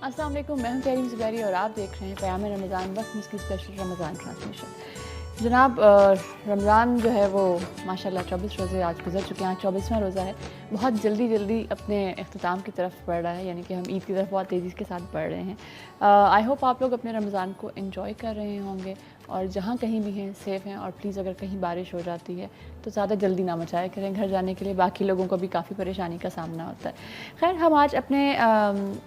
अस्सलाम वालेकुम, मैं हूं करीम ज़ुबैरी और आप देख रहे हैं क़याम रमज़ान वक्त की स्पेशल रमज़ान ट्रांसमिशन। जनाब, रमज़ान जो है वो माशाल्लाह 24 रोज़े आज गुजर चुके हैं। आज 24वां रोज़ा है। बहुत जल्दी अपने इख्तिताम की तरफ बढ़ रहा है, यानी कि हम ईद की तरफ बहुत तेज़ी के साथ बढ़ रहे हैं। आई होप आप लोग अपने रमज़ान को एंजॉय कर रहे होंगे और जहाँ कहीं भी हैं सेफ़ हैं। और प्लीज़ अगर कहीं बारिश हो जाती है तो ज़्यादा जल्दी ना मचाया करें घर जाने के लिए, बाकी लोगों को भी काफ़ी परेशानी का सामना होता है। खैर, हम आज अपने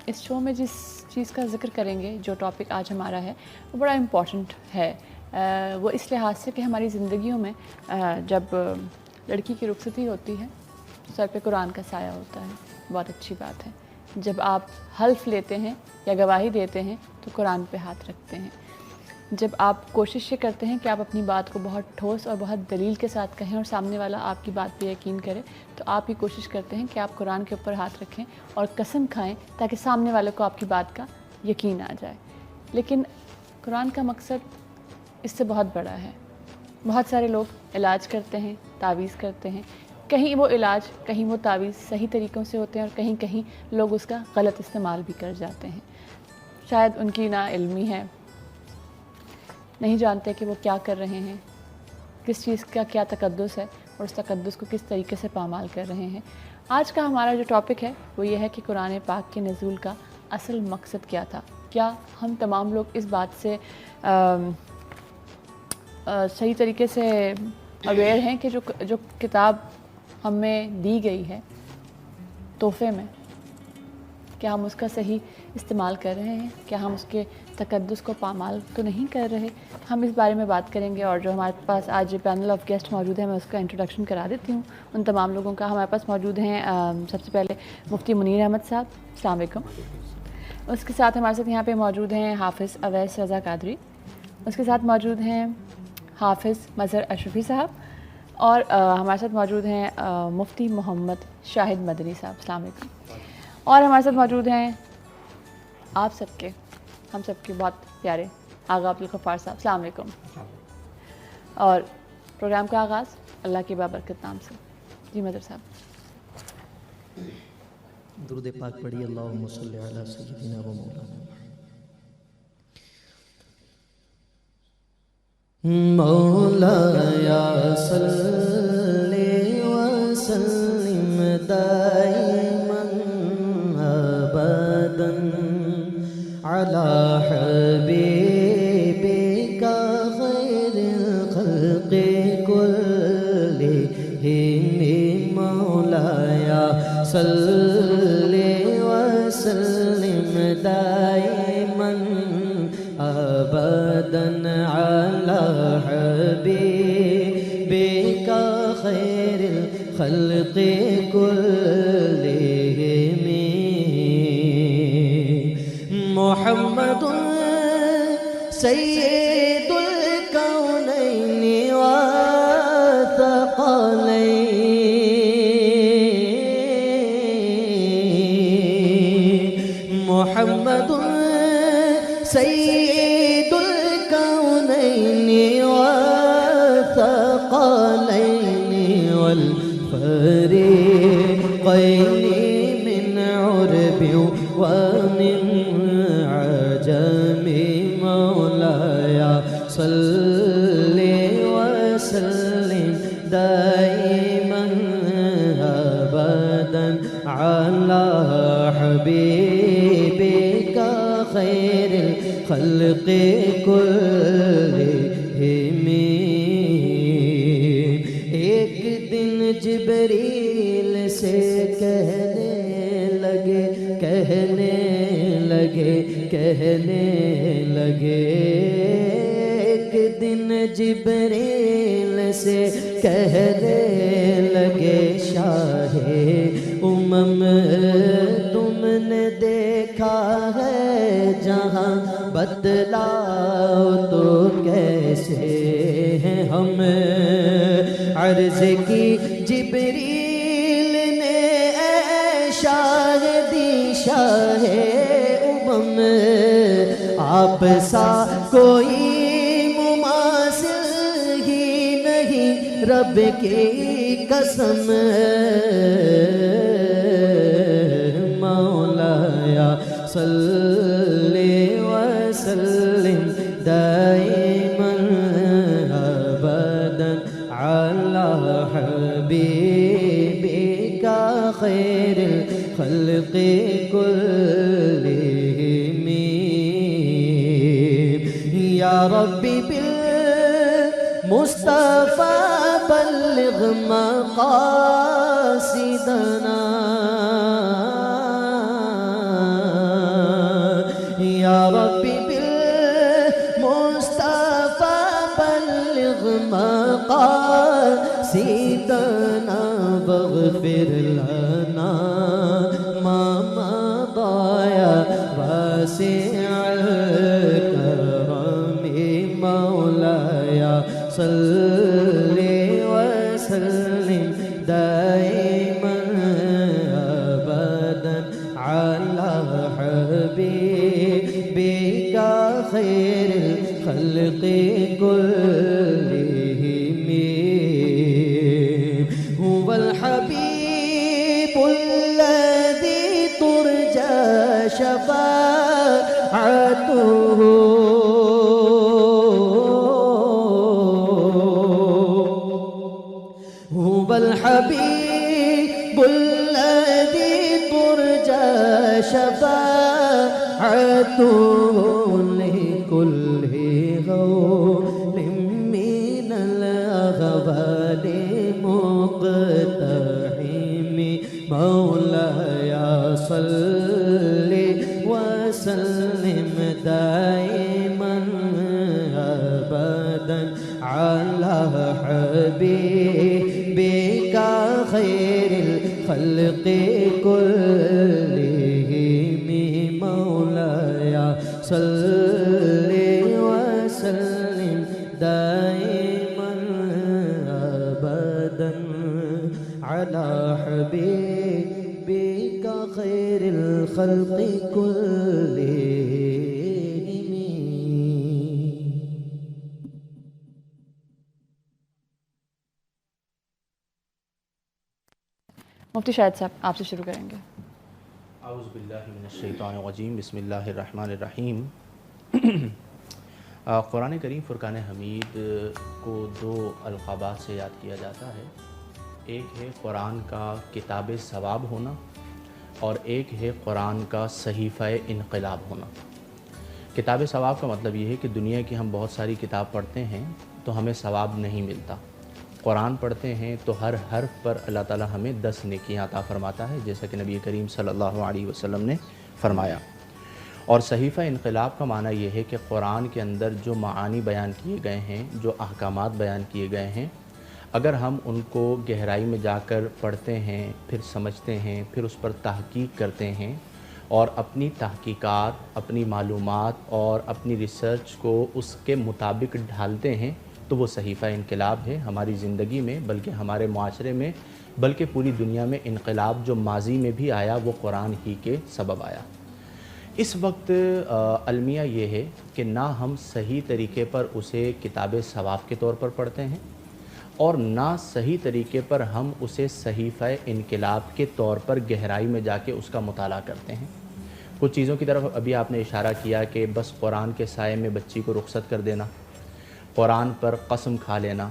इस शो में जिस चीज़ का ज़िक्र करेंगे, जो टॉपिक आज हमारा है वो बड़ा इम्पॉर्टेंट है। वो इस लिहाज से कि हमारी ज़िंदगियों में जब लड़की की रुखसती होती है तो सर पे कुरान का साया होता है। बहुत अच्छी बात है। जब आप हल्फ लेते हैं या गवाही देते हैं तो कुरान पे हाथ रखते हैं। जब आप कोशिश ये करते हैं कि आप अपनी बात को बहुत ठोस और बहुत दलील के साथ कहें और सामने वाला आपकी बात पे यकीन करे, तो आप ये कोशिश करते हैं कि आप कुरान के ऊपर हाथ रखें और कसम खाएं ताकि सामने वाले को आपकी बात का यकीन आ जाए। लेकिन कुरान का मकसद इससे बहुत बड़ा है। बहुत सारे लोग इलाज करते हैं, तावीज़ करते हैं। कहीं वो इलाज, कहीं वो तावीज़ सही तरीक़ों से होते हैं और कहीं कहीं लोग उसका गलत इस्तेमाल भी कर जाते हैं। शायद उनकी ना इल्मी है, नहीं जानते कि वो क्या कर रहे हैं, किस चीज़ का क्या तकद्दुस है और उस तकद्दुस को किस तरीके से पामाल कर रहे हैं। आज का हमारा जो टॉपिक है वो ये है कि कुरान पाक के नज़ूल का असल मकसद क्या था। क्या हम तमाम लोग इस बात से सही तरीके से अवेयर हैं कि जो किताब हमें दी गई है तोहफ़े में, क्या हम उसका सही इस्तेमाल कर रहे हैं? क्या हम उसके तकद्दुस को पामाल तो नहीं कर रहे? हम इस बारे में बात करेंगे। और जो हमारे पास आज पैनल ऑफ गेस्ट मौजूद है, मैं उसका इंट्रोडक्शन करा देती हूँ उन तमाम लोगों का। हमारे पास मौजूद हैं सबसे पहले मुफ्ती मुनीर अहमद साहब, अस्सलाम वालेकुम। उसके साथ हमारे साथ यहाँ पे मौजूद हैं हाफ़िज़ अवैस रज़ा कादरी। उसके साथ मौजूद हैं हाफ़िज़ मज़हर अशरफ़ी साहब। और हमारे साथ मौजूद हैं मुफ्ती मोहम्मद शाहिद मदनी साहब, अस्सलाम वालेकुम। और हमारे साथ मौजूद हैं आप सबके, हम सबके बहुत प्यारे आगा अब्दुल गफ़ार साहब, अस्सलाम वालेकुम। और प्रोग्राम का आगाज़ अल्लाह की बाबरकत नाम से। जी मदर साहब, दुरूद पाक पढ़िए। अल्लाहुम्मा सल्लि अला सय्यिदिना व मौलाना मौलाया सल्लि व सल्लिम दाइमन अबदन अला हबीबिका खैरिल खल्क़ि कुल्लिहिम मौलाया सल्लि व सल्लिम दाइमन अबदन अला हबीबिका खैरिल खल्क़ि कुल्लिहिम मुहम्मदुन सय्यिदुल कौनैनि व थक़लैनि मुहम्मदुन सय्यिदुल कौनैनि व थक़लैनि वल फ़रीक़ैनि मिन उर्बि व मिन अजमी मौलाया सल्लि व सल्लिम दाइमन अबदन अला हबीबिका खैरिल खल्क़ि कुल्लिहिम। एक दिन जिब्रील से कहने लगे एक दिन जिब्रील से कहने लगे, शाहे उमम तुमने देखा है जहाँ, बतलाओ तो कैसे हैं हम। अर्ज़ की जिब्रील ने, शाहे उमम आप सा कोई मुमासिल ही नहीं, रब की कसम मौलाया सल्लि خیر الخلق كلهم یا ربی بالمصطفى بلغ مقاصدنا یا ربی بالمصطفى بلغ مقاصدنا واغفر لنا ما مضى يا واسع الكرم مولاي صل وسلم دائما ابدا على حبيبك خير الخلق كلهم هو الحبيب الذي ترجى شفاعته هو الحبيب الذي ترجى شفاعته لكل غول من الأغوال مقتحم مولاي صل وسلم دائما أبدا على حبيبك خير الخلق كلهم مولاي صل وسلم دائما أبدا على حبيبك خير الخلق كلهم. مفتی شاہد صاحب آپ سے شروع کریں گے. اعوذ باللہ من الشیطان الرجیم بسم اللہ الرحمن الرحیم. قرآن کریم فرقان حمید کو دو القابات سے یاد کیا جاتا ہے. ایک ہے قرآن کا کتاب ثواب ہونا اور ایک ہے قرآن کا صحیفہ انقلاب ہونا. کتاب ثواب کا مطلب یہ ہے کہ دنیا کی ہم بہت ساری کتاب پڑھتے ہیں تو ہمیں ثواب نہیں ملتا. قرآن پڑھتے ہیں تو ہر حرف پر اللہ تعالی ہمیں 10 نیکیاں عطا فرماتا ہے، جیسا کہ نبی کریم صلی اللہ علیہ وسلم نے فرمایا. اور صحیفہ انقلاب کا معنی یہ ہے کہ قرآن کے اندر جو معانی بیان کیے گئے ہیں، جو احکامات بیان کیے گئے ہیں، اگر ہم ان کو گہرائی میں جا کر پڑھتے ہیں، پھر سمجھتے ہیں، پھر اس پر تحقیق کرتے ہیں اور اپنی تحقیقات، اپنی معلومات اور اپنی ریسرچ کو اس کے مطابق ڈھالتے ہیں تو وہ صحیفہ انقلاب ہے ہماری زندگی میں، بلکہ ہمارے معاشرے میں، بلکہ پوری دنیا میں. انقلاب جو ماضی میں بھی آیا وہ قرآن ہی کے سبب آیا. اس وقت المیہ یہ ہے کہ نہ ہم صحیح طریقے پر اسے کتاب ثواب کے طور پر پڑھتے ہیں اور نہ صحیح طریقے پر ہم اسے صحیفہ انقلاب کے طور پر گہرائی میں جا کے اس کا مطالعہ کرتے ہیں. کچھ چیزوں کی طرف ابھی آپ نے اشارہ کیا کہ بس قرآن کے سائے میں بچی کو رخصت کر دینا، قرآن پر قسم کھا لینا،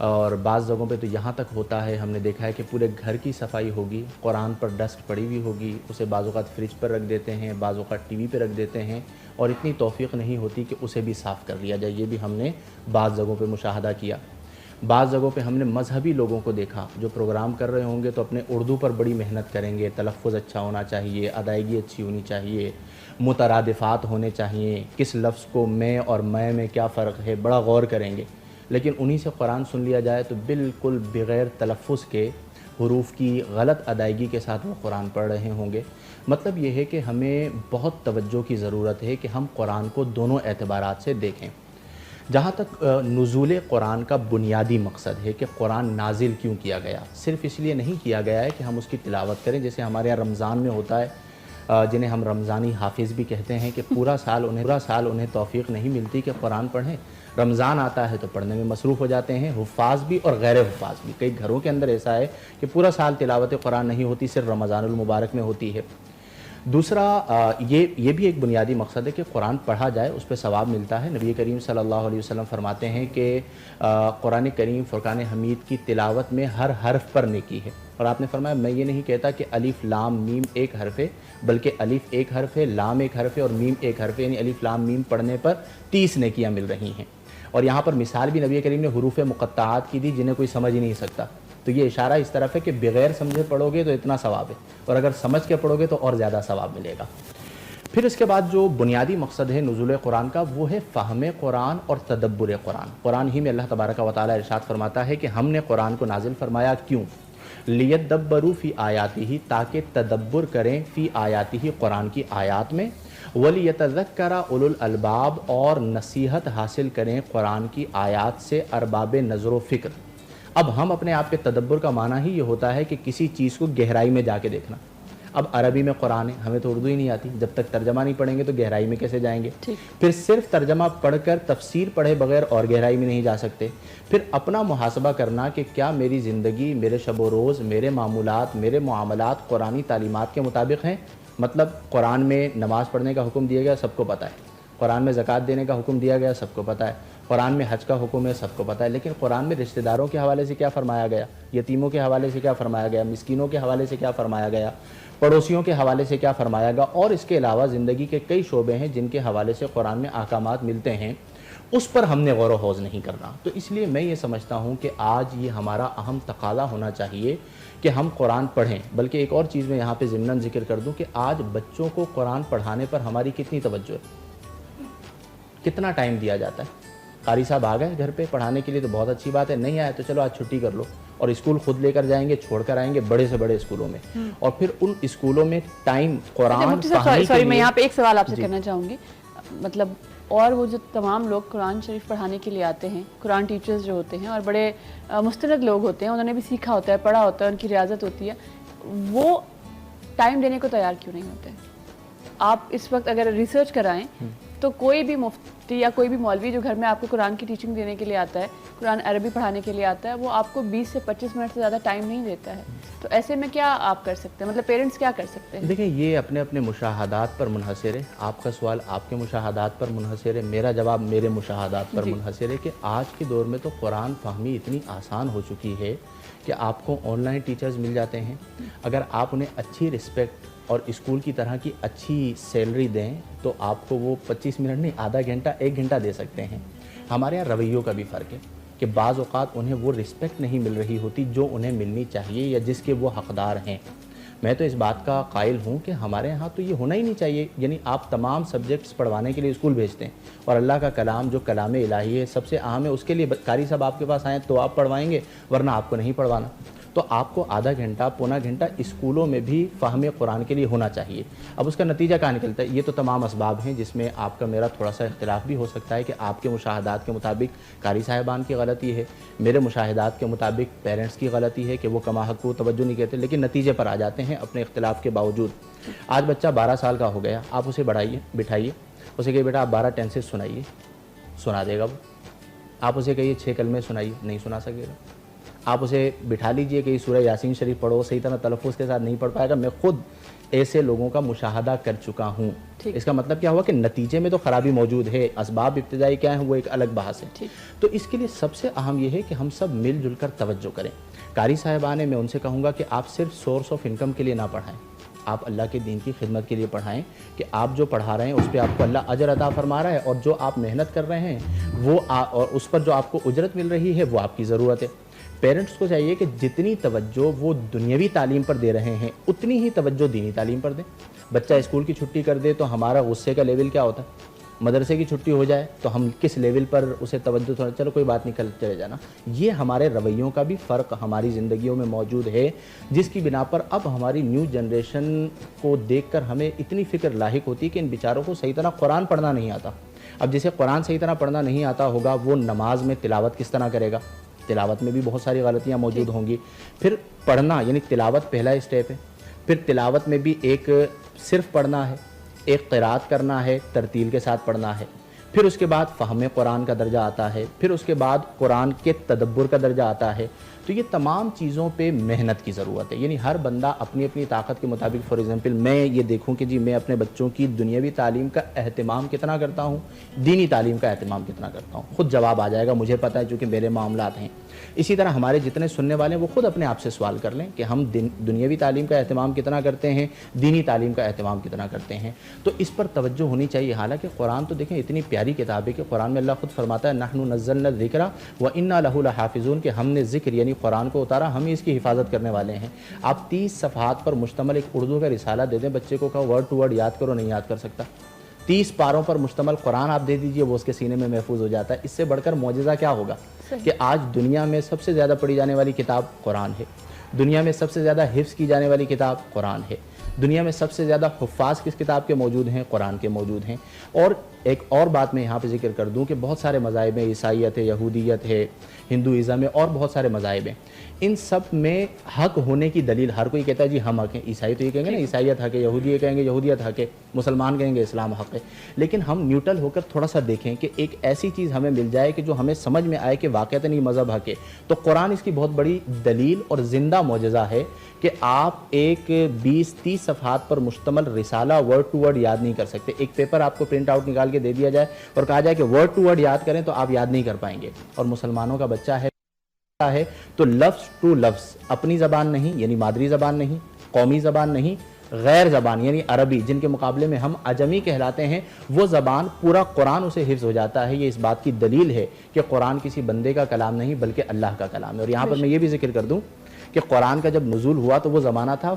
اور بعض جگہوں پہ تو یہاں تک ہوتا ہے، ہم نے دیکھا ہے کہ پورے گھر کی صفائی ہوگی، قرآن پر ڈسٹ پڑی ہوئی ہوگی، اسے بعض اوقات فریج پر رکھ دیتے ہیں، بعض اوقات ٹی وی پہ رکھ دیتے ہیں اور اتنی توفیق نہیں ہوتی کہ اسے بھی صاف کر لیا جائے. یہ بھی ہم نے بعض جگہوں پہ مشاہدہ کیا. بعض جگہوں پہ ہم نے مذہبی لوگوں کو دیکھا جو پروگرام کر رہے ہوں گے تو اپنے اردو پر بڑی محنت کریں گے، تلفظ اچھا ہونا چاہیے، ادائیگی اچھی ہونی چاہیے، مترادفات ہونے چاہیے، کس لفظ کو میں اور میں کیا فرق ہے، بڑا غور کریں گے. لیکن انہی سے قرآن سن لیا جائے تو بالکل بغیر تلفظ کے، حروف کی غلط ادائیگی کے ساتھ وہ قرآن پڑھ رہے ہوں گے. مطلب یہ ہے کہ ہمیں بہت توجہ کی ضرورت ہے کہ ہم قرآن کو دونوں اعتبارات سے دیکھیں. جہاں تک نزول قرآن کا بنیادی مقصد ہے کہ قرآن نازل کیوں کیا گیا، صرف اس لیے نہیں کیا گیا ہے کہ ہم اس کی تلاوت کریں، جیسے ہمارے یہاں رمضان میں ہوتا ہے، جنہیں ہم رمضانی حافظ بھی کہتے ہیں، کہ پورا سال انہیں توفیق نہیں ملتی کہ قرآن پڑھیں. رمضان آتا ہے تو پڑھنے میں مصروف ہو جاتے ہیں، حفاظ بھی اور غیر حفاظ بھی. کئی گھروں کے اندر ایسا ہے کہ پورا سال تلاوت قرآن نہیں ہوتی، صرف رمضان المبارک میں ہوتی ہے. दूसरा ये भी एक बुनियादी मकसद है कि कुरान पढ़ा जाए, उस पर सवाब मिलता है। नबी करीम सल्लल्लाहु अलैहि वसल्लम फरमाते हैं कि कुरान करीम फ़ुरक़ान हमीद की तिलावत में हर हर्फ पर नेकी है। और आपने फरमाया मैं ये नहीं कहता कि अलिफ लाम मीम एक हर्फ है, बल्कि अलिफ एक हर्फ है, लाम एक हर्फ है और मीम एक हर्फ है, यानी अलिफ लाम मीम पढ़ने पर 30 नेकियां मिल रही हैं। और यहाँ पर मिसाल भी नबी करीम ने हुरूफ मुक़त्ताआत की दी जिन्हें कोई समझ ही नहीं सकता। तो ये इशारा इस तरफ है कि बगैर समझे पढ़ोगे तो इतना सवाब है, और अगर समझ के पढ़ोगे तो और ज़्यादा सवाब मिलेगा। फिर इसके बाद जो बुनियादी मकसद है नुज़ुल कुरान का, वो है फ़हम कुरान और तदब्बुर कुरान। कुरान ही में अल्लाह तबारक व तआला इरशाद फरमाता है कि हमने कुरान को नाजिल फरमाया क्यों? लियद्दब्बरू फ़ी आयातिही, ताकि तदब्बुर करें फ़ी आयातिही, कुरान की आयात में, वलियतज़क्करा उलुल अलबाब, और नसीहत हासिल करें कुरान की आयात से अरबाब नज़र व फ़िक्र। अब हम अपने आप के तदब्बुर का माना ही ये होता है कि किसी चीज़ को गहराई में जाके देखना। अब अरबी में कुरान है, हमें तो उर्दू ही नहीं आती, जब तक तर्जमा नहीं पढ़ेंगे तो गहराई में कैसे जाएंगे? फिर सिर्फ तर्जमा पढ़कर तफसीर पढ़े बगैर और गहराई में नहीं जा सकते। फिर अपना मुहासबा करना कि क्या मेरी ज़िंदगी, मेरे शब व रोज़, मेरे मामूलात, मेरे मुआमलात कुरानी तालीमात के मुताबिक हैं। मतलब कुरान में नमाज़ पढ़ने का हुक्म दिया गया, सबको पता है। कुरान में ज़कात देने का हुक्म दिया गया, सबको पता है। कुरान में हज का हुक्म है, सबको पता है। लेकिन कुरान में रिश्तेदारों के हवाले से क्या फरमाया गया, यतीमों के हवाले से क्या फरमाया गया, मिस्कीनों के हवाले से क्या फरमाया गया, पड़ोसियों के हवाले से क्या फरमाया गया, और इसके अलावा ज़िंदगी के कई शोबे हैं जिनके हवाले से कुरान में अहकामात मिलते हैं, उस पर हमने गौर व हौज़ नहीं करना। तो इसलिए मैं ये समझता हूँ कि आज ये हमारा अहम तकाज़ा होना चाहिए कि हम कुरान पढ़ें। बल्कि एक और चीज़ मैं यहाँ पे ज़िम्नन ज़िक्र कर दूँ कि आज बच्चों को कुरान पढ़ाने पर हमारी कितनी तवज्जो है, कितना टाइम दिया जाता है। कारी साहब आ गए घर पे पढ़ाने के लिए तो बहुत अच्छी बात है, नहीं आए तो चलो आज छुट्टी कर लो, और स्कूल खुद लेकर जाएंगे, छोड़ कर आएंगे बड़े से बड़े स्कूलों में, और फिर उन स्कूलों में टाइम कुरान सॉरी मैं यहाँ पे एक सवाल आपसे करना चाहूँगी। मतलब और वो जो तमाम लोग कुरान शरीफ पढ़ाने के लिए आते हैं, कुरान टीचर्स जो होते हैं और बड़े मुस्तनद लोग होते हैं, उन्होंने भी सीखा होता है, पढ़ा होता है, उनकी रियाजत होती है, वो टाइम देने को तैयार क्यों नहीं होते? आप इस वक्त अगर रिसर्च कराएं तो कोई भी मुफ्ती या कोई भी मौलवी जो घर में आपको कुरान की टीचिंग देने के लिए आता है, कुरान अरबी पढ़ाने के लिए आता है, वो आपको 20 से 25 मिनट से ज़्यादा टाइम नहीं देता है। तो ऐसे में क्या आप कर सकते हैं, मतलब पेरेंट्स क्या कर सकते हैं? देखिए, ये अपने अपने मुशाहदात पर मुनहसर है। आपका सवाल आपके मुशाहदात पर मुनहसर है, मेरा जवाब मेरे मुशाहदात पर मुनहसर है कि आज के दौर में तो कुरान फहमी इतनी आसान हो चुकी है कि आपको ऑनलाइन टीचर्स मिल जाते हैं। अगर आप उन्हें अच्छी रिस्पेक्ट और स्कूल की तरह की अच्छी सैलरी दें तो आपको वो 25 मिनट नहीं, आधा घंटा, 1 घंटा दे सकते हैं। हमारे यहाँ रवैयों का भी फ़र्क है कि बाज़ औक़ात उन्हें वो रिस्पेक्ट नहीं मिल रही होती जो उन्हें मिलनी चाहिए या जिसके वो हक़दार हैं। मैं तो इस बात का कायल हूँ कि हमारे यहाँ तो ये होना ही नहीं चाहिए। यानी आप तमाम सब्जेक्ट्स पढ़वाने के लिए स्कूल भेजते हैं, और अल्लाह का कलाम जो कलाम इलाही है सबसे अहम है, उसके लिए कारी साहब आपके पास आएँ तो आप पढ़वाएंगे, वरना आपको नहीं पढ़वाना। तो आपको आधा घंटा, पौना घंटा स्कूलों में भी फ़हम कुरान के लिए होना चाहिए। अब उसका नतीजा क्या निकलता है? ये तो तमाम असबाब हैं जिसमें आपका मेरा थोड़ा सा इख्तिलाफ भी हो सकता है कि आपके मुशाहदात के मुताबिक कारी साहिबान की गलती है, मेरे मुशाहदात के मुताबिक पेरेंट्स की गलती है कि वो कमा हक़ को तवज्जो नहीं कहते, लेकिन नतीजे पर आ जाते हैं अपने इख्तिलाफ के बावजूद। आज बच्चा 12 साल का हो गया, आप उसे बढ़ाइए, बिठाइए, उसे कहिए बेटा आप 12 टेंसेस सुनाइए, सुना देगा वो। आप उसे कहिए 6 कलमे सुनाइए, नहीं सुना सकेगा। आप उसे बिठा लीजिए कि सूरह यासीन शरीफ पढ़ो, सही तरह तलफ़्फ़ुज़ के साथ नहीं पढ़ पाएगा। मैं खुद ऐसे लोगों का मुशाहदा कर चुका हूँ। इसका मतलब क्या हुआ कि नतीजे में तो ख़राबी मौजूद है, असबाब इब्तिदाई क्या है वो एक अलग बहस है। तो इसके लिए सबसे अहम यह है कि हम सब मिलजुल कर तवज्जो करें। कारी साहिबान है, मैं उनसे कहूँगा कि आप सिर्फ सोर्स ऑफ इनकम के लिए ना पढ़ाएँ, आप अल्लाह के दीन की खिदमत के लिए पढ़ाएं कि आप जो पढ़ा रहे हैं उस पर आपको अल्लाह अजर अता फरमा रहा है, और जो आप मेहनत कर रहे हैं वो और उस पर जो आपको उजरत मिल रही है वो आपकी ज़रूरत है। पेरेंट्स को चाहिए कि जितनी तवज्जो वो दुनियावी तालीम पर दे रहे हैं उतनी ही तवज्जो दीनी तालीम पर दें। बच्चा स्कूल की छुट्टी कर दे तो हमारा गुस्से का लेवल क्या होता है, मदरसे की छुट्टी हो जाए तो हम किस लेवल पर उसे तवज्जो, थोड़ा चलो कोई बात नहीं कल चले जाना। ये हमारे रवैयों का भी फ़र्क हमारी ज़िंदगियों में मौजूद है, जिसकी बिना पर अब हमारी न्यू जनरेशन को देखकर हमें इतनी फ़िक्र लाहिक होती है कि इन बेचारों को सही तरह कुरान पढ़ना नहीं आता। अब जिसे कुरान सही तरह पढ़ना नहीं आता होगा वो नमाज में तिलावत किस तरह करेगा? तिलावत में भी बहुत सारी गलतियाँ मौजूद होंगी। फिर पढ़ना यानी तिलावत पहला स्टेप है, फिर तिलावत में भी एक सिर्फ पढ़ना है, एक क़िराअत करना है, तरतील के साथ पढ़ना है, फिर उसके बाद फ़हम कुरान का दर्जा आता है, फिर उसके बाद कुरान के तदब्बुर का दर्जा आता है, تو یہ تمام چیزوں پہ محنت کی ضرورت ہے. یعنی ہر بندہ اپنی اپنی طاقت کے مطابق، فار ایگزامپل میں یہ دیکھوں کہ جی میں اپنے بچوں کی دنیاوی تعلیم کا اہتمام کتنا کرتا ہوں، دینی تعلیم کا اہتمام کتنا کرتا ہوں، خود جواب آ جائے گا، مجھے پتہ ہے چونکہ میرے معاملات ہیں. اسی طرح ہمارے جتنے سننے والے ہیں وہ خود اپنے آپ سے سوال کر لیں کہ ہم دنیاوی تعلیم کا اہتمام کتنا کرتے ہیں، دینی تعلیم کا اہتمام کتنا کرتے ہیں. تو اس پر توجہ ہونی چاہیے. حالانکہ قرآن تو دیکھیں اتنی پیاری کتاب ہے کہ قرآن میں اللہ خود فرماتا ہے نحن نزلنا الذکر وإنا لہ لحافظون، کہ ہم نے ذکر یعنی قرآن کو اتارا، ہم ہی اس کی حفاظت کرنے والے ہیں. آپ 30 صفحات پر مشتمل ایک اردو کا رسالہ دے دیں بچے کو، کہو ورڈ ٹو ورڈ یاد کرو، نہیں یاد کر سکتا. 30 پاروں پر مشتمل قرآن آپ دے دیجئے، وہ اس کے سینے میں محفوظ ہو جاتا ہے. اس سے بڑھ کر معجزہ کیا ہوگا کہ آج دنیا میں سب سے زیادہ پڑھی جانے والی کتاب قرآن ہے، دنیا میں سب سے زیادہ حفظ کی جانے والی کتاب قرآن ہے، دنیا میں سب سے زیادہ حفاظ کس کتاب کے موجود ہیں، قرآن کے موجود ہیں. اور ایک اور بات میں یہاں پہ ذکر کر دوں کہ بہت سارے مذاہب ہیں، عیسائیت ہے، یہودیت ہے، ہندوازم ہے، اور بہت سارے مذاہب ہیں. ان سب میں حق ہونے کی دلیل، ہر کوئی کہتا ہے جی ہم حق ہیں. عیسائی تو یہ کہیں گے نا عیسائیت حق ہے، یہودی یہ کہیں گے یہودیت حق ہے، مسلمان کہیں گے اسلام حق ہے. لیکن ہم نیوٹرل ہو کر تھوڑا سا دیکھیں کہ ایک ایسی چیز ہمیں مل جائے کہ جو ہمیں سمجھ میں آئے کہ واقعتاً یہ مذہب حق ہے. تو قرآن اس کی بہت بڑی دلیل اور زندہ معجزہ ہے کہ آپ ایک 20-30 صفحات پر مشتمل رسالہ ورڈ ٹو ورڈ یاد نہیں کر سکتے. ایک پیپر آپ کو پرنٹ آؤٹ نکال کے دے دیا جائے اور کہا جائے کہ ورڈ ٹو ورڈ یاد کریں تو آپ یاد نہیں کر پائیں گے. اور مسلمانوں کا بچہ ہے تو لفظ ٹو لفظ، اپنی زبان نہیں یعنی مادری زبان نہیں، قومی زبان نہیں، غیر زبان یعنی عربی جن کے مقابلے میں ہم عجمی کہلاتے ہیں، وہ زبان پورا قرآن اسے حفظ ہو جاتا ہے. یہ اس بات کی دلیل ہے کہ قرآن کسی بندے کا کلام نہیں بلکہ اللہ کا کلام ہے. اور یہاں پر میں یہ بھی ذکر کر دوں کہ قرآن کا جب نزول ہوا تو وہ زمانہ تھا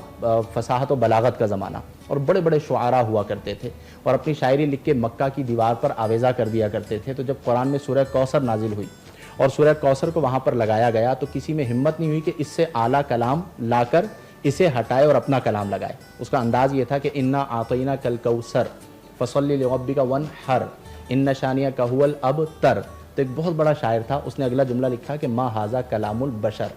فصاحت و بلاغت کا زمانہ، اور بڑے بڑے شعراء ہوا کرتے تھے اور اپنی شاعری لکھ کے مکہ کی دیوار پر آویزہ کر دیا کرتے تھے. تو جب قرآن میں سورہ کوثر نازل ہوئی اور سورہ کوثر کو وہاں پر لگایا گیا تو کسی میں ہمت نہیں ہوئی کہ اس سے اعلیٰ کلام لا کر اسے ہٹائے اور اپنا کلام لگائے. اس کا انداز یہ تھا کہ انا اعطیناک الکوثر فصلی لربک وانحر ان شانئک ھو الابتر. تو ایک بہت بڑا شاعر تھا، اس نے اگلا جملہ لکھا کہ ما ھذا کلام البشر،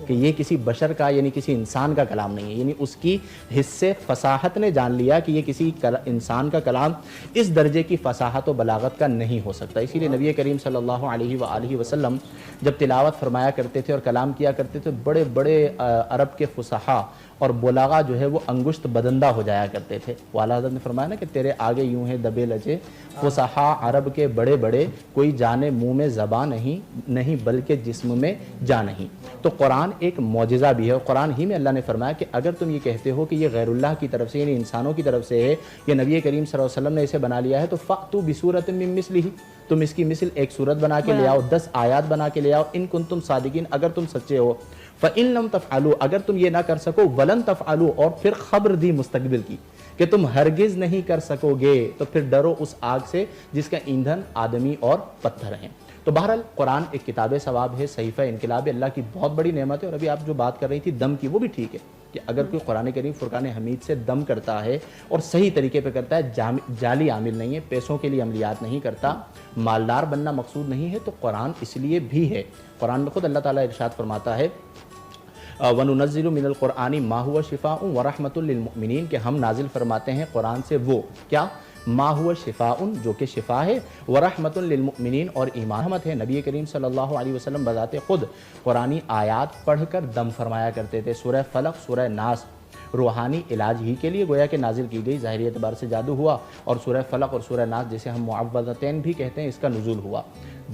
کہ یہ کسی بشر کا یعنی کسی انسان کا کلام نہیں ہے. یعنی اس کی حصے فصاحت نے جان لیا کہ یہ کسی انسان کا کلام اس درجے کی فصاحت و بلاغت کا نہیں ہو سکتا. اسی لیے نبی کریم صلی اللہ علیہ وآلہ وسلم جب تلاوت فرمایا کرتے تھے اور کلام کیا کرتے تھے، بڑے بڑے عرب کے فصحاء اور بلاغا جو ہے وہ انگشت بدندہ ہو جایا کرتے تھے. والا حضرت نے فرمایا نا کہ تیرے آگے یوں ہیں دبے لچے فصحاء عرب کے بڑے بڑے، کوئی جانے منہ میں زبان نہیں بلکہ جسم میں جا نہیں. تو قرآن ایک معجزہ بھی ہے، اور قرآن ہی میں اللہ نے فرمایا کہ اگر تم یہ کہتے ہو کہ یہ غیر اللہ کی طرف سے یعنی انسانوں کی طرف سے ہے، یہ نبی کریم صلی اللہ علیہ وسلم نے اسے بنا لیا ہے، تو فَأْتُوا بِسُورَةٍ مِّن مِّثْلِهِ، تم اس کی مثل ایک صورت بنا کے لے آؤ، 10 آیات بنا کے لے آؤ، ان کنتم صادقین، اگر تم سچے ہو. فَإِن لَمْ تَفْعَلُوا، اگر تم یہ نہ کر سکو، وَلَن تَفْعَلُوا، اور پھر خبر دی مستقبل کی کہ تم ہرگز نہیں کر سکو گے، تو پھر ڈرو اس آگ سے جس کا ایندھن آدمی اور پتھر ہیں. تو بہرحال قرآن ایک کتاب ثواب ہے، صحیفہ انقلاب اللہ کی بہت بڑی نعمت ہے. اور ابھی آپ جو بات کر رہی تھی دم کی، وہ بھی ٹھیک ہے کہ اگر کوئی قرآن کریم فرقان حمید سے دم کرتا ہے اور صحیح طریقے پہ کرتا ہے، جعلی عامل نہیں ہے، پیسوں کے لیے عملیات نہیں کرتا، مالدار بننا مقصود نہیں ہے، تو قرآن اس لیے بھی ہے. قرآن میں خود اللہ تعالیٰ ارشاد فرماتا ہے وَنُنَزِّلُ مِنَ الْقُرْآنِ مَا هُوَ شِفَاءٌ وَرَحْمَةٌ لِّلْمُؤْمِنِينَ، کہ ہم نازل فرماتے ہیں قرآن سے وہ کیا، ما ہوا شفاء، جو کہ شفا ہے، ورحمۃ للمؤمنین، اور ایمان رحمت ہے. نبی کریم صلی اللہ علیہ وسلم بذات خود قرآنی آیات پڑھ کر دم فرمایا کرتے تھے. سورہ فلق، سورہ ناس روحانی علاج ہی کے لیے گویا کہ نازل کی گئی، ظاہری اعتبار سے جادو ہوا، اور سورہ فلق اور سورہ ناس جسے ہم معوذتین بھی کہتے ہیں، اس کا نزول ہوا.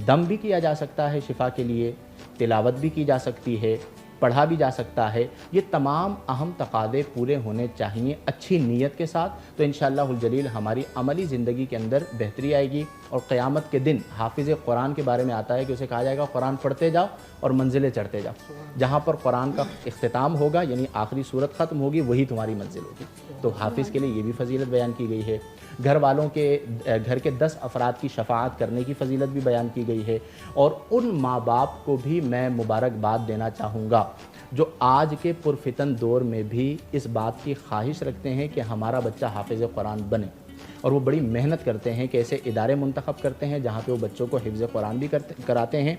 دم بھی کیا جا سکتا ہے شفا کے لیے، تلاوت بھی کی جا سکتی ہے، پڑھا بھی جا سکتا ہے. یہ تمام اہم تقاضے پورے ہونے چاہیے اچھی نیت کے ساتھ. تو انشاءاللہ الجلیل ہماری عملی زندگی کے اندر بہتری آئے گی. اور قیامت کے دن حافظ قرآن کے بارے میں آتا ہے کہ اسے کہا جائے گا قرآن پڑھتے جاؤ اور منزلیں چڑھتے جاؤ. جہاں پر قرآن کا اختتام ہوگا یعنی آخری صورت ختم ہوگی، وہی تمہاری منزل ہوگی. تو حافظ کے لیے یہ بھی فضیلت بیان کی گئی ہے. گھر والوں کے گھر کے 10 افراد کی شفاعت کرنے کی فضیلت بھی بیان کی گئی ہے. اور ان ماں باپ کو بھی میں مبارکباد دینا چاہوں گا جو آج کے پرفتن دور میں بھی اس بات کی خواہش رکھتے ہیں کہ ہمارا بچہ حافظ قرآن بنے، اور وہ بڑی محنت کرتے ہیں کہ ایسے ادارے منتخب کرتے ہیں جہاں پہ وہ بچوں کو حفظ قرآن بھی کراتے ہیں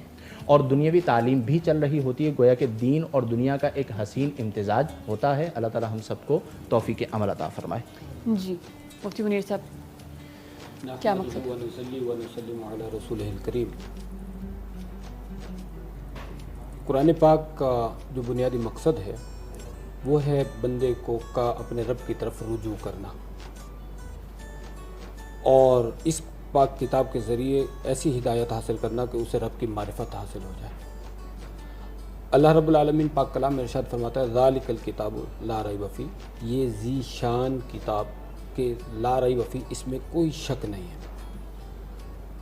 اور دنیاوی تعلیم بھی چل رہی ہوتی ہے. گویا کہ دین اور دنیا کا ایک حسین امتزاج ہوتا ہے. اللہ تعالی ہم سب کو توفیق عمل عطا فرمائے. جی مفتی منیر صاحب کیا مقصد؟ ونصلی ونسلم علی رسولہ الکریم. قرآن پاک کا جو بنیادی مقصد ہے وہ ہے بندے کو کا اپنے رب کی طرف رجوع کرنا، اور اس پاک کتاب کے ذریعے ایسی ہدایت حاصل کرنا کہ اسے رب کی معرفت حاصل ہو جائے۔ اللہ رب العالمین پاک کلام میں ارشاد فرماتا ہے ذالک الکتاب لا ریب فیہ، یہ ذی شان کتاب کہ لا ریب فیہ، اس میں کوئی شک نہیں ہے۔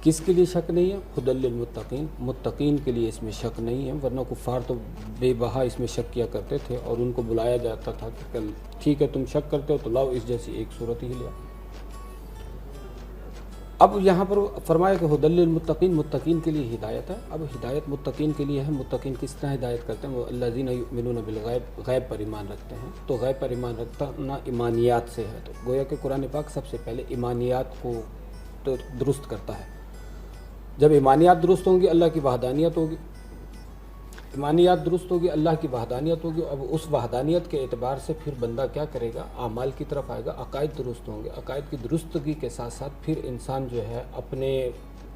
کس کے لیے شک نہیں ہے؟ ھدی للمتقین، متقین کے لیے اس میں شک نہیں ہے، ورنہ کفار تو بے بہا اس میں شک کیا کرتے تھے اور ان کو بلایا جاتا تھا کہ کل ٹھیک ہے تم شک کرتے ہو تو لاؤ اس جیسی ایک صورت ہی لیا۔ اب یہاں پر فرمایا کہ ھدی للمتقین، متقین کے لیے ہدایت ہے۔ اب ہدایت متقین کے لیے ہے، متقین کس طرح ہدایت کرتے ہیں؟ وہ الذین یؤمنون بالغیب، غیب پر ایمان رکھتے ہیں۔ تو غیب پر ایمان رکھنا ایمانیات سے ہے، تو گویا کہ قرآن پاک سب سے پہلے ایمانیات کو درست کرتا ہے۔ جب ایمانیات درست ہوں گی اللہ کی وحدانیت ہوگی، ایمانیات درست ہوگی اللہ کی وحدانیت ہوگی۔ اب اس وحدانیت کے اعتبار سے پھر بندہ کیا کرے گا؟ اعمال کی طرف آئے گا، عقائد درست ہوں گے، عقائد کی درستگی کے ساتھ ساتھ پھر انسان جو ہے اپنے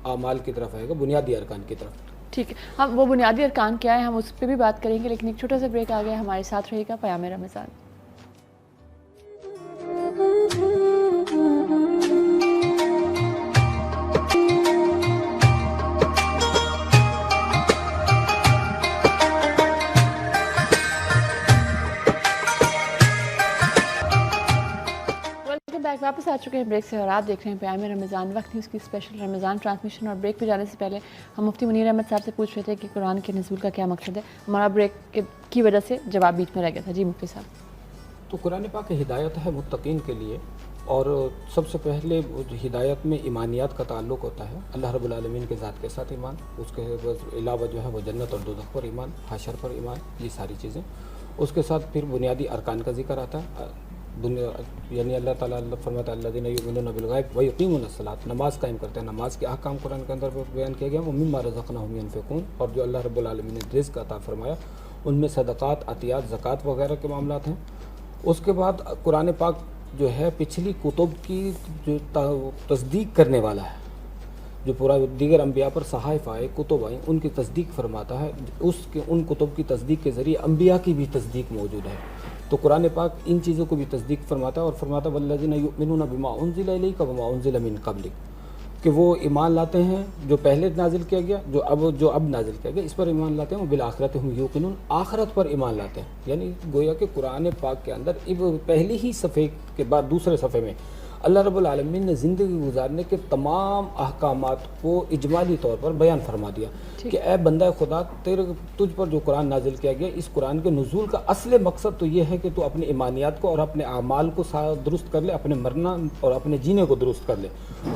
اعمال کی طرف آئے گا، بنیادی ارکان کی طرف۔ ٹھیک ہے، ہم وہ بنیادی ارکان کیا ہے ہم اس پہ بھی بات کریں گے، لیکن ایک چھوٹا سا بریک آ گیا، ہمارے ساتھ رہے گا پیام رمضان۔ واپس آ چکے ہیں بریک سے اور آپ دیکھ رہے ہیں پیام رمضان، وقت نیوز کی اسپیشل رمضان ٹرانسمیشن۔ اور بریک پہ جانے سے پہلے ہم مفتی منیر احمد صاحب سے پوچھ رہے تھے کہ قرآن کے نزول کا کیا مقصد ہے، ہمارا بریک کی وجہ سے جواب بیچ میں رہ گیا تھا۔ جی مفتی صاحب۔ تو قرآن پاک ہدایت ہے متقین کے لیے، اور سب سے پہلے ہدایت میں ایمانیات کا تعلق ہوتا ہے، اللہ رب العالمین کے ذات کے ساتھ ایمان، اس کے علاوہ جو ہے وہ جنت اور دوزخ پر ایمان، حشر پر ایمان، یہ ساری چیزیں۔ اس کے ساتھ پھر بنیادی ارکان کا ذکر آتا ہے، یعنی اللہ تعالیٰ فرماتا ہے الذین یؤمنون بالغیب ویقیمون الصلاۃ، نماز قائم کرتے ہیں، نماز کے احکام قرآن کے اندر بیان کیا گیا، ومما رزقناہم ینفقون، اور جو اللہ رب العالمین نے رزق عطا فرمایا ان میں صدقات، عطیات، زکوٰۃ وغیرہ کے معاملات ہیں۔ اس کے بعد قرآن پاک جو ہے پچھلی کتب کی جو تصدیق کرنے والا ہے، جو پورا دیگر انبیاء پر صحائف آئے، کتب آئیں، ان کی تصدیق فرماتا ہے، ان کتب کی تصدیق کے ذریعے انبیاء کی بھی تصدیق موجود ہے۔ تو قرآن پاک ان چیزوں کو بھی تصدیق فرماتا ہے، اور فرماتا ہے والذین یؤمنون بما انزل الیک وما انزل من قبلک، کہ وہ ایمان لاتے ہیں جو پہلے نازل کیا گیا، جو اب نازل کیا گیا، اس پر ایمان لاتے ہیں، بالآخرۃ ہم یوقنون، آخرت پر ایمان لاتے ہیں۔ یعنی گویا کہ قرآن پاک کے اندر پہلی ہی صفحے کے بعد دوسرے صفحے میں اللہ رب العالمین نے زندگی گزارنے کے تمام احکامات کو اجمالی طور پر بیان فرما دیا کہ اے بندہ خدا، تجھ پر جو قرآن نازل کیا گیا، اس قرآن کے نزول کا اصل مقصد تو یہ ہے کہ تو اپنے ایمانیات کو اور اپنے اعمال کو درست کر لے، اپنے مرنا اور اپنے جینے کو درست کر لے،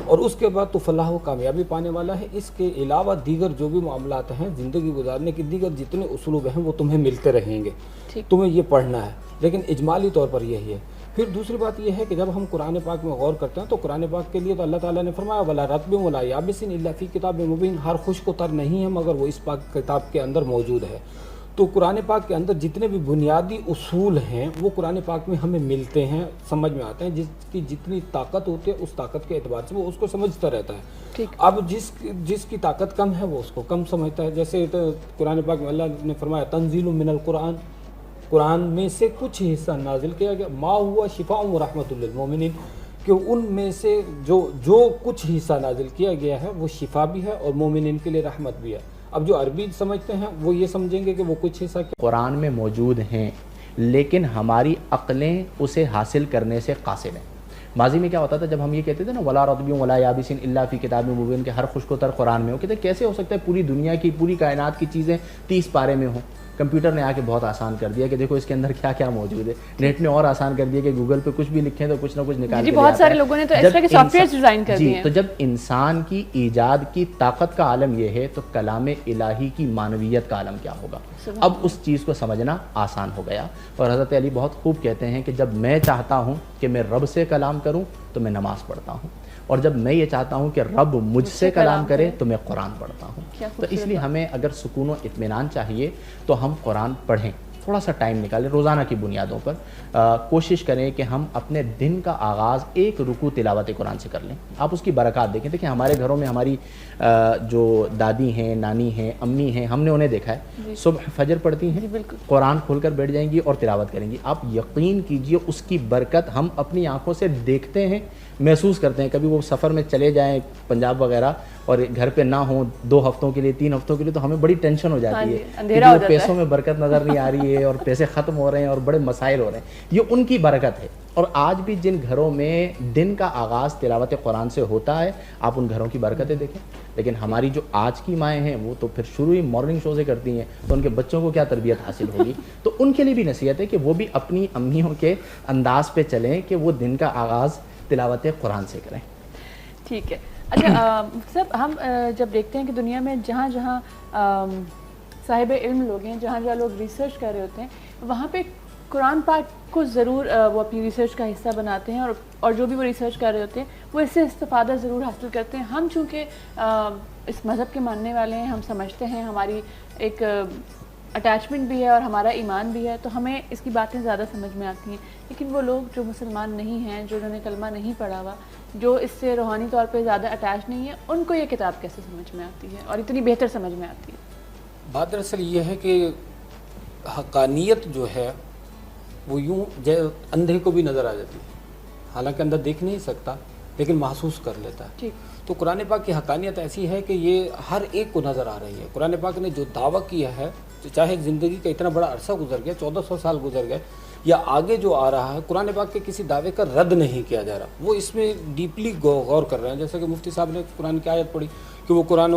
اور اس کے بعد تو فلاح و کامیابی پانے والا ہے۔ اس کے علاوہ دیگر جو بھی معاملات ہیں زندگی گزارنے کے، دیگر جتنے اسلوب ہیں وہ تمہیں ملتے رہیں گے، تمہیں یہ پڑھنا ہے، لیکن اجمالی طور پر یہی ہے۔ پھر دوسری بات یہ ہے کہ جب ہم قرآن پاک میں غور کرتے ہیں تو قرآن پاک کے لیے تو اللہ تعالیٰ نے فرمایا وَلَا رَطْبٍ وَلَا يَابِسٍ إِلَّا فِي كِتَابٍ مُبِينٍ، ہر خشک و تر نہیں ہے مگر وہ اس پاک کتاب کے اندر موجود ہے۔ تو قرآن پاک کے اندر جتنے بھی بنیادی اصول ہیں وہ قرآن پاک میں ہمیں ملتے ہیں، سمجھ میں آتے ہیں، جس کی جتنی طاقت ہوتی ہے اس طاقت کے اعتبار سے وہ اس کو سمجھتا رہتا ہے۔ اب جس کی طاقت کم ہے وہ اس کو کم سمجھتا ہے۔ جیسے قرآن پاک میں اللہ نے فرمایا تنزیل من القرآن، قرآن میں سے کچھ حصہ نازل کیا گیا، ما ہوا شفاء و رحمۃ للمؤمنین، کہ ان میں سے جو کچھ حصہ نازل کیا گیا ہے وہ شفا بھی ہے اور مومنین کے لیے رحمت بھی ہے۔ اب جو عربی سمجھتے ہیں وہ یہ سمجھیں گے کہ وہ کچھ حصہ قرآن میں موجود ہیں، لیکن ہماری عقلیں اسے حاصل کرنے سے قاصر ہیں۔ ماضی میں کیا ہوتا تھا جب ہم یہ کہتے تھے نا وَلَا رَطْبٍ وَلَا يَابِسٍ إِلَّا فِي كِتَابٍ مُبِينٍ کہ ہر خشک و تر قرآن میں ہو، کہتے کیسے ہو سکتا ہے پوری دنیا کی، پوری کائنات کی چیزیں 30 پارے میں ہوں؟ کمپیوٹر نے آ کے بہت آسان کر دیا کہ دیکھو اس کے اندر کیا کیا موجود ہے، نیٹ نے اور آسان کر دیا کہ گوگل پہ کچھ بھی لکھیں تو کچھ نہ کچھ نکال کے بہت سارے لوگوں نے تو اس طرح کے سافٹ ویئر ڈیزائن کر دیے ہیں۔ تو جب انسان کی ایجاد کی طاقت کا عالم یہ ہے تو کلام الہی کی معنویت کا عالم کیا ہوگا؟ اب اس چیز کو سمجھنا آسان ہو گیا، اور حضرت علی بہت خوب کہتے ہیں کہ جب میں چاہتا ہوں کہ میں رب سے کلام کروں تو میں نماز پڑھتا ہوں، اور جب میں یہ چاہتا ہوں کہ رب مجھ سے کلام کرے تو میں قرآن پڑھتا ہوں۔ تو اس لیے ہمیں اگر سکون و اطمینان چاہیے تو ہم قرآن پڑھیں، थोड़ा सा टाइम निकालें रोज़ाना की बुनियादों पर, कोशिश करें कि हम अपने दिन का आगाज़ एक रुकू तिलावत कुरान से कर लें। आप उसकी बरक़ात देखें। देखिए हमारे घरों में हमारी जो दादी हैं, नानी हैं, अम्मी हैं, हमने उन्हें देखा है सुबह फजर पढ़ती हैं, कुरान खोलकर बैठ जाएंगी और तिलावत करेंगी। आप यकीन कीजिए उसकी बरकत हम अपनी आंखों से देखते हैं, महसूस करते हैं। कभी वो सफ़र में चले जाएं पंजाब वगैरह और घर पे ना हो 2 हफ्तों के लिए, 3 हफ्तों के लिए, तो हमें बड़ी टेंशन हो जाती है, अंधेरा हो जाता है, पैसों में बरकत नज़र नहीं आ रही है और पैसे ख़त्म हो रहे हैं और बड़े मसाइल हो रहे हैं। ये उनकी बरकत है। और आज भी जिन घरों में दिन का आगाज़ तिलावत कुरान से होता है, आप उन घरों की बरकतें देखें। लेकिन हमारी जो आज की माएँ हैं वो तो फिर शुरू ही मॉर्निंग शो से करती हैं, तो उनके बच्चों को क्या तरबियत हासिल होगी। तो उनके लिए भी नसीहत है कि वो भी अपनी अम्मियों के अंदाज पे चलें कि वो दिन का आगाज़ तिलावत कुरान से करें। ठीक है। अच्छा सब हम जब देखते हैं कि दुनिया में जहाँ जहाँ साहिब इल्म लोग हैं, जहाँ जहाँ लोग रिसर्च कर रहे होते हैं, वहाँ पे कुरान पाक को ज़रूर वो अपनी रिसर्च का हिस्सा बनाते हैं और जो भी वो रिसर्च कर रहे होते हैं वो इससे इस्तिफ़ादा ज़रूर हासिल करते हैं। हम चूँकि इस मज़हब के मानने वाले हैं, हम समझते हैं, हमारी एक अटैचमेंट भी है और हमारा ईमान भी है, तो हमें इसकी बातें ज़्यादा समझ में आती हैं। लेकिन वो लोग जो मुसलमान नहीं हैं, जो उन्होंने कलमा नहीं पढ़ा हुआ, जो इससे रूहानी तौर पे ज़्यादा अटैच नहीं है, उनको ये किताब कैसे समझ में आती है और इतनी बेहतर समझ में आती है? बात दरअसल ये है कि हक़ानियत जो है वो यूँ अंधे को भी नज़र आ जाती है, हालांकि अंधा देख नहीं सकता लेकिन महसूस कर लेता है। ठीक। तो कुरान पाक की हक़ानियत ऐसी है कि ये हर एक को नज़र आ रही है। कुरान पाक ने जो दावा किया है, चाहे ज़िंदगी का इतना बड़ा अरसा गुजर गया, 1400 साल गुजर गए या आगे जो आ रहा है, कुरान पाक के किसी दावे का रद्द नहीं किया जा रहा। वो इसमें डीपली गौर कर रहे हैं। जैसे कि मुफ्ती साहब ने कुरान की आयत पढ़ी कि वो कुरान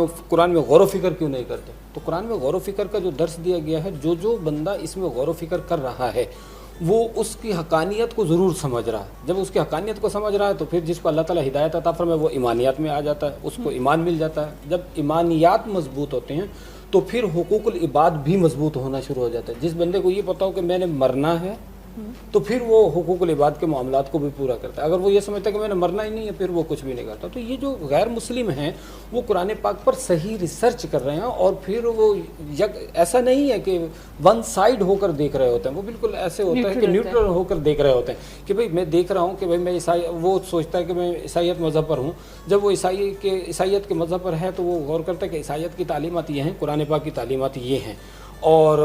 में गौर व फिक्र क्यों नहीं करते। तो कुरान में गौर व फिक्र का जो दर्स दिया गया है, जो बंदा इसमें गौर व फिक्र कर रहा है वो उसकी हक़ानियत को ज़रूर समझ रहा है। जब उसकी हक़ानियत को समझ रहा है तो फिर जिसको अल्लाह ताला हिदायत अता फरमाए वो ईमानियात में आ जाता है, उसको ईमान मिल जाता है। जब ईमानियात मजबूत होते हैं तो फिर हुकूकुल इबाद भी मजबूत होना शुरू हो जाता है। जिस बंदे को ये पता हो कि मैंने मरना है तो फिर वो हुकूकुल इबाद के मामलात को भी पूरा करता है। अगर वो ये समझता है कि मैंने मरना ही नहीं है, फिर वो कुछ भी नहीं करता। तो ये जो गैर मुस्लिम हैं वो कुरान पाक पर सही रिसर्च कर रहे हैं और फिर वो ऐसा नहीं है कि वन साइड होकर देख रहे होते हैं। वो बिल्कुल ऐसे होता है कि न्यूट्रल होकर देख रहे होते हैं कि भाई मैं देख रहा हूँ कि भाई मैं ईसाई, वो सोचता है कि मैं ईसाइयत मज़हब पर हूँ। जब वो ईसाइयत के मज़हब पर है तो वो गौर करता है कि ईसाइयत की तालीमात ये हैं, कुरान पाक की तालीमात ये हैं। और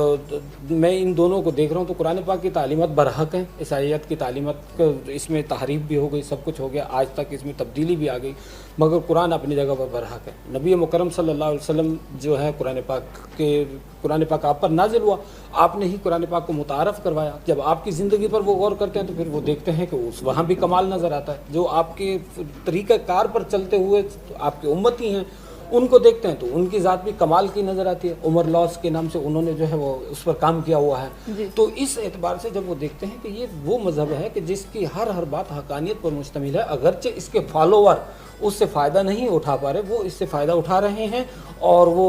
मैं इन दोनों को देख रहा हूँ तो कुरान पाक की तालीमात बरहक हैं, ईसाइयत की तालीमात इसमें तहरीफ भी हो गई, सब कुछ हो गया, आज तक इसमें तब्दीली भी आ गई, मगर कुरान अपनी जगह पर बरहक है। नबी मुकरम सल्लल्लाहु अलैहि वसल्लम जो है कुरान पाक आप पर नाजिल हुआ, आपने ही कुरान पाक को मुतारफ़ करवाया। जब आपकी ज़िंदगी पर वो गौर करते हैं तो फिर वो देखते हैं कि उस वहाँ भी कमाल नज़र आता है। जो आपके तरीक़ाकार पर चलते हुए आपके उम्मती हैं उनको देखते हैं तो उनकी ज़ात भी कमाल की नज़र आती है। उमर लॉस के नाम से उन्होंने जो है वो उस पर काम किया हुआ है। तो इस एतबार से जब वो देखते हैं कि ये वो मज़हब है कि जिसकी हर बात हक़ानियत पर मुश्तमिल है, अगरचे इसके फॉलोवर उससे फ़ायदा नहीं उठा पा रहे, वो इससे फ़ायदा उठा रहे हैं और वो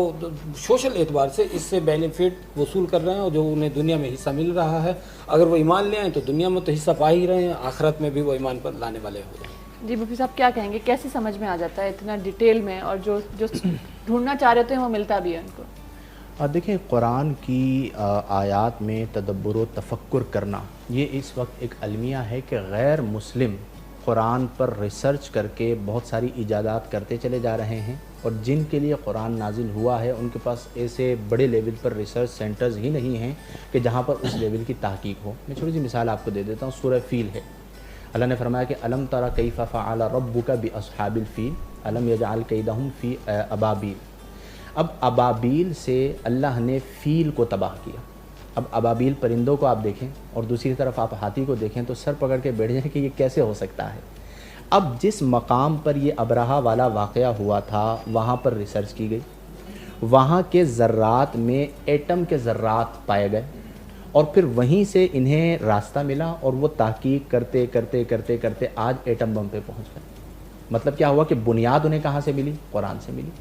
सोशल एतबार से इससे बेनिफिट वसूल कर रहे हैं और जो उन्हें दुनिया में हिस्सा मिल रहा है, अगर वो ईमान ले आएँ तो दुनिया में तो हिस्सा पा ही रहे हैं, आखिरत में भी वो ईमान पर लाने वाले हो जाएं। जी मुफ्ती साहब क्या कहेंगे, कैसे समझ में आ जाता है इतना डिटेल में और जो ढूंढना चाह रहे थे वो मिलता भी है उनको? देखिए कुरान की आयात में तदब्बुर व तफक्कुर करना ये इस वक्त एक अलमिया है कि गैर मुस्लिम कुरान पर रिसर्च करके बहुत सारी इजादात करते चले जा रहे हैं और जिनके लिए कुरान नाजिल हुआ है उनके पास ऐसे बड़े लेवल पर रिसर्च सेंटर्स ही नहीं हैं कि जहाँ पर उस लेवल की तहकीक हो। मैं छोटी सी मिसाल आपको दे देता हूँ। सूरह फील है, अल्लाह ने फरमाया कि अलम तरा कैफ़ फ़अल रब्बुका बिअस्हाबिल फ़ील अलम यजअल कैदहुम फ़ी अबाबील। अब अबाबील से अल्लाह ने फ़ील को तबाह किया। अब अबाबील परिंदों को आप देखें और दूसरी तरफ आप हाथी को देखें तो सर पकड़ के बैठ जाएं कि ये कैसे हो सकता है। अब जिस मकाम पर ये अबरहा वाला वाक़या हुआ था वहाँ पर रिसर्च की गई, वहाँ के ज़र्रात में एटम के ज़र्रात पाए गए और फिर वहीं से इन्हें रास्ता मिला और वो तहकीक करते करते करते करते आज एटम बम पे पहुंच गए। मतलब क्या हुआ कि बुनियाद उन्हें कहाँ से मिली? कुरान से मिली।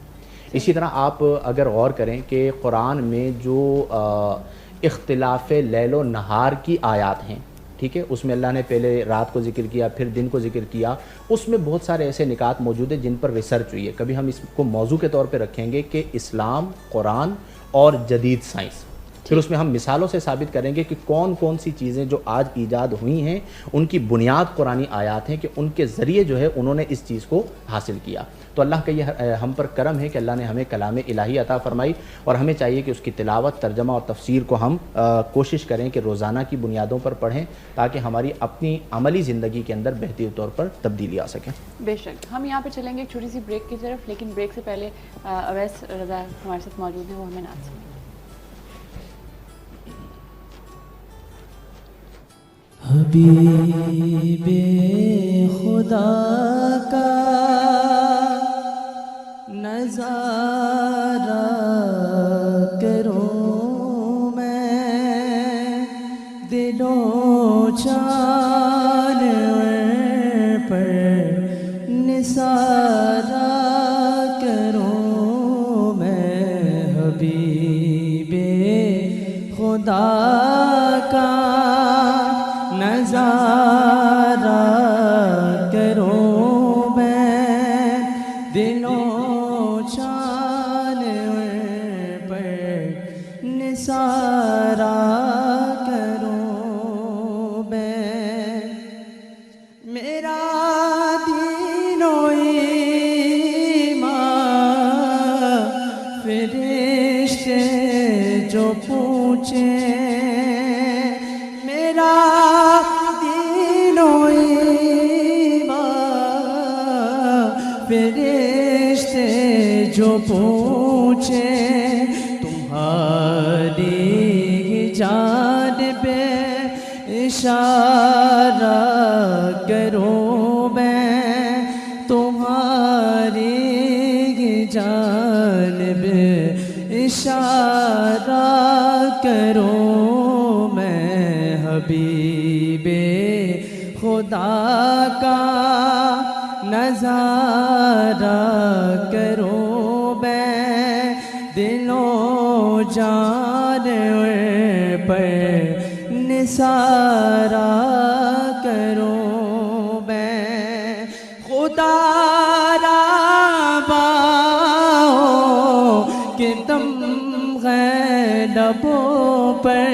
इसी तरह आप अगर गौर करें कि कुरान में जो इख्तिलाफ़ लैल व नहार की आयात हैं, ठीक है, उसमें अल्लाह ने पहले रात को ज़िक्र किया फिर दिन को ज़िक्र किया, उसमें बहुत सारे ऐसे निकात मौजूद हैं जिन पर रिसर्च हुई है। कभी हम इसको मौजू के तौर पर रखेंगे कि इस्लाम, कुरान और जदीद साइंस, پھر اس میں ہم مثالوں سے ثابت کریں گے کہ کون کون سی چیزیں جو آج ایجاد ہوئی ہیں ان کی بنیاد قرآنی آیات ہیں کہ ان کے ذریعے جو ہے انہوں نے اس چیز کو حاصل کیا. تو اللہ کا یہ ہم پر کرم ہے کہ اللہ نے ہمیں کلام الہی عطا فرمائی اور ہمیں چاہیے کہ اس کی تلاوت، ترجمہ اور تفسیر کو ہم کوشش کریں کہ روزانہ کی بنیادوں پر پڑھیں تاکہ ہماری اپنی عملی زندگی کے اندر بہترین طور پر تبدیلی آ سکے. بے شک. ہم یہاں پہ چلیں گے ایک چھوٹی سی بریک کی طرف، لیکن بریک سے پہلے اویس رضا ہمارے ساتھ موجود ہیں، وہ ہمیں نعت سنائیں. حبیب خدا کا نظارہ کروں میں، دل و جان پر نثارہ کروں میں. حبیب خدا کا نظارہ کروں میں، دل و جان پر نثارہ کروں میں. میرا دین و ایمان فرشتے جو پوچھیں، میرا دین و ایمان فرشتے جو پوچھیں، تمہاری جانب اشارہ کروں میں، تمہاری جانب اشارہ کروں میں. حبیب خدا کا نظارہ کروں میں، دل و جان پر نثارہ کروں میں. خدا را باؤ کہ دم ہے لبوں پر،